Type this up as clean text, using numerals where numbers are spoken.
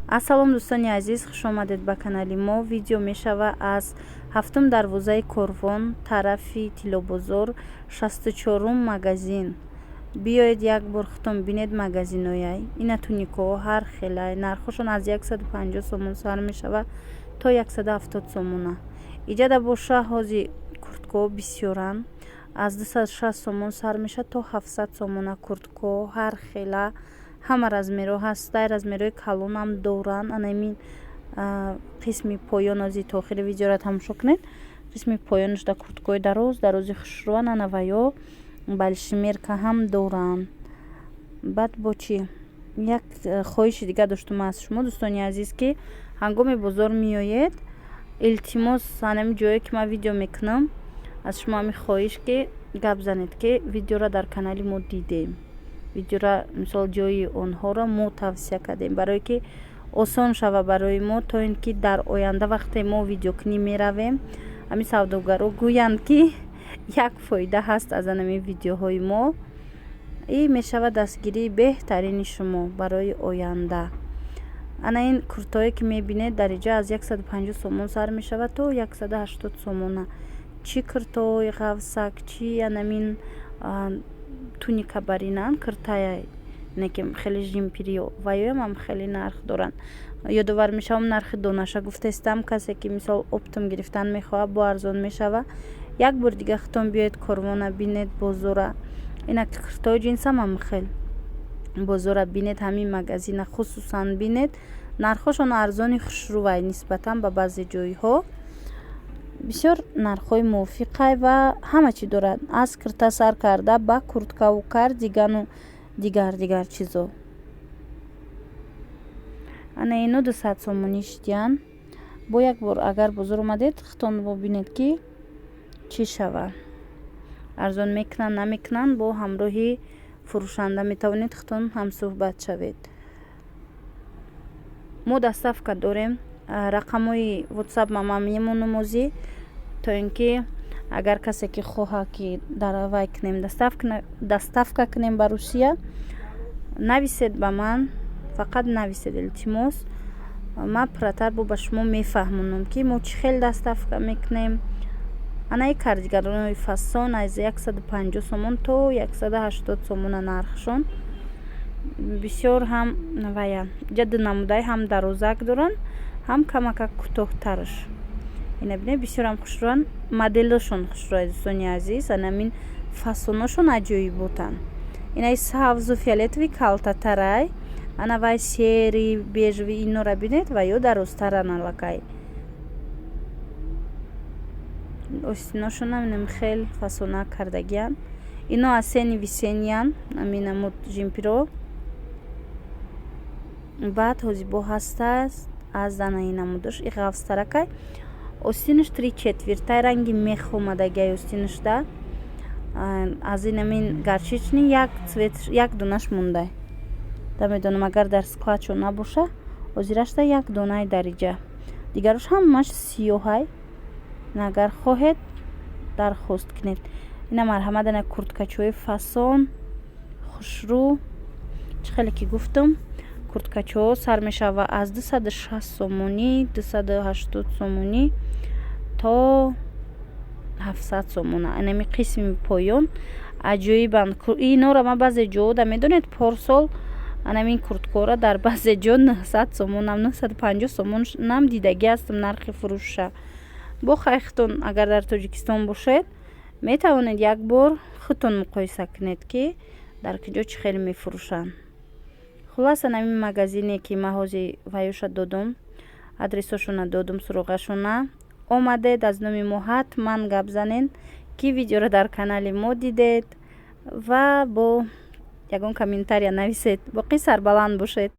ассалом дӯстони азиз, хушомадед ба канали мо. Видео мешава аз 7 дарвозаи Корвон, тарафи Тиллобозор, 64 магазин. Биёед як бор хутон бинед магазинояй. Ина туникоҳо ҳар хелай. Нархошон аз 150 сомон сар мешава то 170 сомона. Иҷада боша ҳози курткаҳо бисёран. Аз 260 сомон сар меша то 700 сомона курткаҳо ҳар хела. Ҳама размерҳо ҳастай, размерҳои калонам доранд. Анамин қисми поён ози то охири видеоро тамошо кунед. Қисми поёнашда курткаҳои дарози хушрӯан анаваё балшимерка ҳам доранд. Баъд бо чӣ як хоҳиши дига доштум аз шумо дӯстони азиз ки ҳангоми бозор меоед, илтимос анами ҷое ки ман видео мекунам, аз шумо ҳамин хоҳиш ки гап занед ки видеоро дар канали мо дидем. Видеоро мисол ҷои онҳоро мо тавсия кардем, барое ки осон шава барои мо, то ин ки дар оянда вақте мо видеокунӣ меравем, ҳамин савдогаро гӯянд ки як фоида ҳаст аз анамин видеоҳои мо. И мешава дастгирии беҳтарини шумо барои оянда. Ана ин куртое ки мебинед дар иҷа аз 150 сомон сар мешава то 180 сомона. Чӣ куртаҳои ғафсак, чӣ анамин туника баринан, куртая некем хеле жимпириё ваёам ҳам хеле нарх доранд. Ёдовар мешавам нархи донаша гуфтестам, касе ки мисол оптум гирифтан мехоҳад бо арзон мешава. Як бор дига хутон биёед Корвона бинед, бозора. Инак куртаҳои ҷинсам ҳам хел бозора бинед, ҳамин магазина хусусан бинед. Нархошон арзони хушрӯвай нисбатан ба баъзе ҷойҳо. Бисёр нархҳои мувофиқай ва ҳама чӣ дорад. Аз курта сар карда ба курткаву кардигану дигар чизо. Ана ино 200 сомонӣ шидиян. Бо як бор агар бозор омадед, хутон бинед ки чӣ шава. Арзон мекунанд, намекунанд, бо ҳамроҳи фурӯшанда метавонед хутон ҳамсӯҳбат шавед. Мо доставка дорем. Рақамҳои WhatsApp ман мемонам озӣ, то ин ки агар касе ки хоҳад ки дар вай кунем доставка кунем ба Русия, нависед ба ман, фақат нависед илтимос. Ман пурратар ба шумо мефаҳмонам ки мо чӣ хел доставка мекунем. Анаи кардиганои фасон аз 150 сомон то 180 сомона нархшон. Бисёр ҳам вая ҷадди намудай ҳам дарозак доранд, ҳам камака кӯтоҳтараш. Ина бинед бисёрам хушрӯан, моделошон хушрӯа дӯстони азиз, анамин фасоношон аҷоиботанд. Инаи сабзу фиолетови калтатарай, ана вай сери, бежви инора бинед ва ё дарозтаран аллакай. Остиношонам нем хел фасона кардагиян. Ино асени висениян, амина муд жимпиро. Баъд ҳозибо ҳастааст аз анаи намудаш и ғафстаракай. Остинаш 3/4 ранги мех омадагиай остинашда. Аз инамин гарчични як донаш мондай. Намедонам агар дар складчо набоша, озирашда як донаи дар иҷа. Дигарош ҳамаш сиёҳай. Агар хоҳед дархост кунед. Ина марҳамат ана курткачаҳои фасон хушрӯ. Чӣ хеле ки гуфтам, курткачаҳо сар мешава аз 260 сомонӣ, 280 сомонӣ то 700 сомона. Анами қисми поён аҷоибанд. Иноро ман баъзе ҷода медонед порсол анамин курткаҳоро дар баъзе ҷо 900 сомонам, 950 сомонам дидагӣ ҳастам нархи фурӯша. Бо хайхтон агар дар Тоҷикистон бошед, метавонед як бор худтон муқоиса кунед ки дар куҷо чӣ хеле мефурӯшанд. Хулоса намин магазине ки ман ҳозир ваёша додум, адресошона додум, суроғашона омадед, аз номи мо ҳатман гап занед ки видеоро дар канали мо дидед ва бо ягон комментария нависед. Боқӣ сарбаланд бошед.